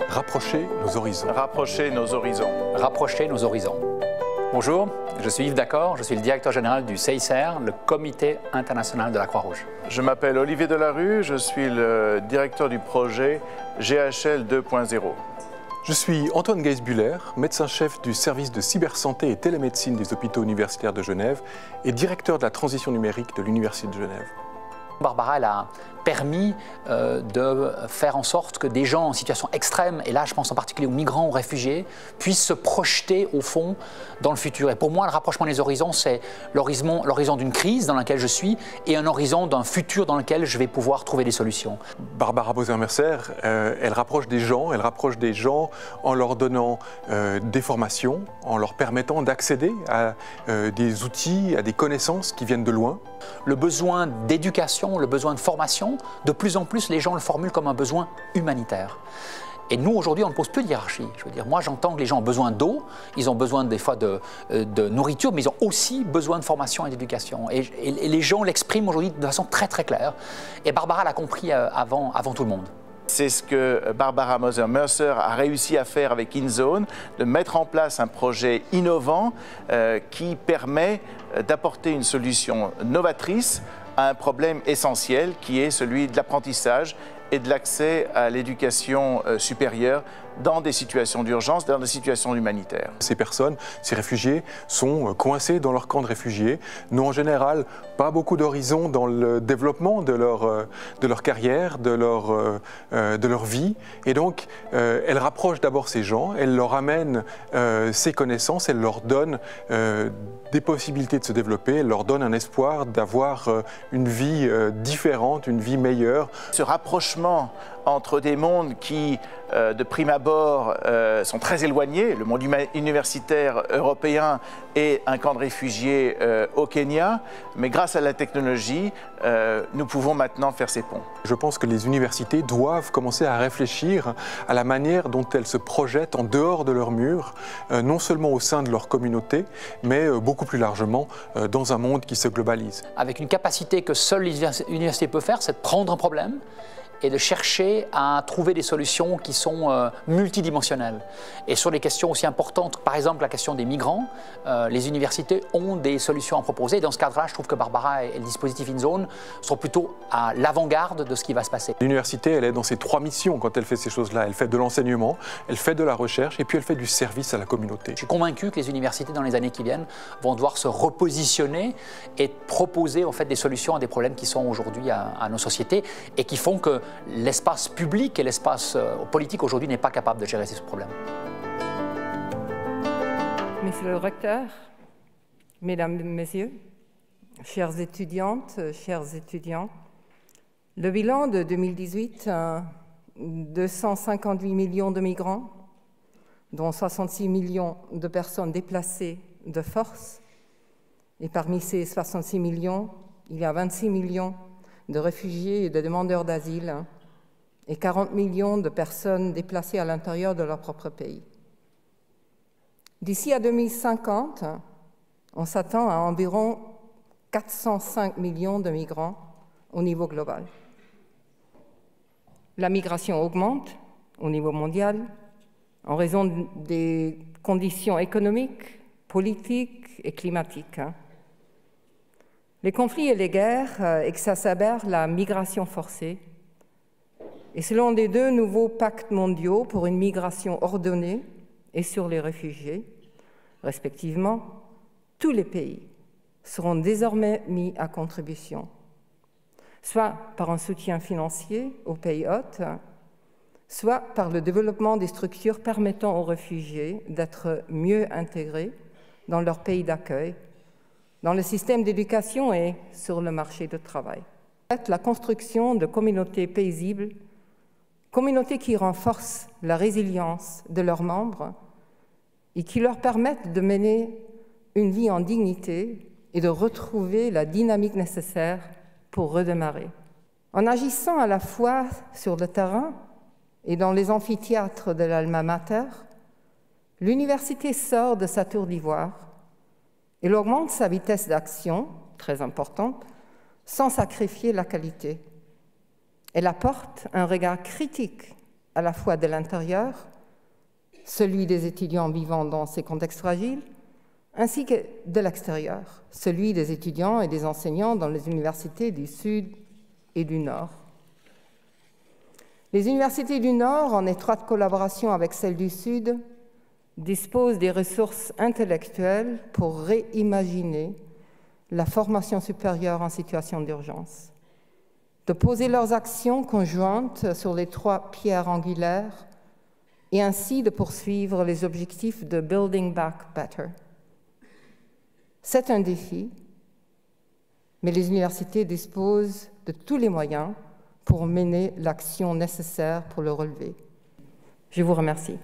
Rapprocher nos horizons. Rapprocher nos horizons. Rapprocher nos horizons. Bonjour, je suis Yves Dacor, je suis le directeur général du CICR, le Comité international de la Croix-Rouge. Je m'appelle Olivier Delarue, je suis le directeur du projet GHL 2.0. Je suis Antoine Geisbuller, médecin-chef du service de cybersanté et télémédecine des hôpitaux universitaires de Genève et directeur de la transition numérique de l'Université de Genève. Barbara, elle a permis de faire en sorte que des gens en situation extrême, et là je pense en particulier aux migrants, aux réfugiés, puissent se projeter au fond dans le futur. Et pour moi, le rapprochement des horizons, c'est l'horizon d'une crise dans laquelle je suis et un horizon d'un futur dans lequel je vais pouvoir trouver des solutions. Barbara Boser-Mercer, elle rapproche des gens en leur donnant des formations, en leur permettant d'accéder à des outils, à des connaissances qui viennent de loin. Le besoin d'éducation, le besoin de formation, de plus en plus, les gens le formulent comme un besoin humanitaire. Et nous, aujourd'hui, on ne pose plus de hiérarchie. Je veux dire, moi, j'entends que les gens ont besoin d'eau, ils ont besoin des fois de nourriture, mais ils ont aussi besoin de formation et d'éducation. Et les gens l'expriment aujourd'hui de façon très, très claire. Et Barbara l'a compris avant tout le monde. C'est ce que Barbara Boser-Mercer a réussi à faire avec InZone, de mettre en place un projet innovant qui permet d'apporter une solution novatrice à un problème essentiel qui est celui de l'apprentissage et de l'accès à l'éducation supérieure dans des situations d'urgence, dans des situations humanitaires. Ces personnes, ces réfugiés, sont coincés dans leur camp de réfugiés, n'ont en général pas beaucoup d'horizons dans le développement de leur carrière, de leur vie. Et donc, elle rapproche d'abord ces gens, elle leur amène ses connaissances, elle leur donne des possibilités de se développer, elle leur donne un espoir d'avoir une vie différente, une vie meilleure. Ce rapprochement entre des mondes qui, de prime abord, sont très éloignés, le monde universitaire européen et un camp de réfugiés au Kenya, mais grâce à la technologie, nous pouvons maintenant faire ces ponts. Je pense que les universités doivent commencer à réfléchir à la manière dont elles se projettent en dehors de leurs murs, non seulement au sein de leur communauté, mais beaucoup plus largement dans un monde qui se globalise. Avec une capacité que seule l'université peut faire, c'est de prendre un problème et de chercher à trouver des solutions qui sont multidimensionnelles. Et sur des questions aussi importantes, par exemple la question des migrants, les universités ont des solutions à proposer. Et dans ce cadre-là, je trouve que Barbara et le dispositif InZone sont plutôt à l'avant-garde de ce qui va se passer. L'université, elle est dans ses trois missions quand elle fait ces choses-là. Elle fait de l'enseignement, elle fait de la recherche et puis elle fait du service à la communauté. Je suis convaincu que les universités, dans les années qui viennent, vont devoir se repositionner et proposer en fait, des solutions à des problèmes qui sont aujourd'hui à nos sociétés et qui font que l'espace public et l'espace politique aujourd'hui n'est pas capable de gérer ces problèmes. Monsieur le recteur, mesdames et messieurs, chères étudiantes, chers étudiants, le bilan de 2018, 258 millions de migrants, dont 66 millions de personnes déplacées de force, et parmi ces 66 millions, il y a 26 millions de réfugiés et de demandeurs d'asile et 40 millions de personnes déplacées à l'intérieur de leur propre pays. D'ici à 2050, on s'attend à environ 405 millions de migrants au niveau global. La migration augmente au niveau mondial en raison des conditions économiques, politiques et climatiques. Les conflits et les guerres exacerbèrent la migration forcée. Et selon les deux nouveaux pactes mondiaux pour une migration ordonnée et sur les réfugiés, respectivement, tous les pays seront désormais mis à contribution, soit par un soutien financier aux pays hôtes, soit par le développement des structures permettant aux réfugiés d'être mieux intégrés dans leur pays d'accueil, dans le système d'éducation et sur le marché du travail. La construction de communautés paisibles, communautés qui renforcent la résilience de leurs membres et qui leur permettent de mener une vie en dignité et de retrouver la dynamique nécessaire pour redémarrer. En agissant à la fois sur le terrain et dans les amphithéâtres de l'Alma Mater, l'université sort de sa tour d'ivoire. Elle augmente sa vitesse d'action, très importante, sans sacrifier la qualité. Elle apporte un regard critique à la fois de l'intérieur, celui des étudiants vivant dans ces contextes fragiles, ainsi que de l'extérieur, celui des étudiants et des enseignants dans les universités du Sud et du Nord. Les universités du Nord, en étroite collaboration avec celles du Sud, disposent des ressources intellectuelles pour réimaginer la formation supérieure en situation d'urgence, de poser leurs actions conjointes sur les 3 pierres angulaires et ainsi de poursuivre les objectifs de Building Back Better. C'est un défi, mais les universités disposent de tous les moyens pour mener l'action nécessaire pour le relever. Je vous remercie.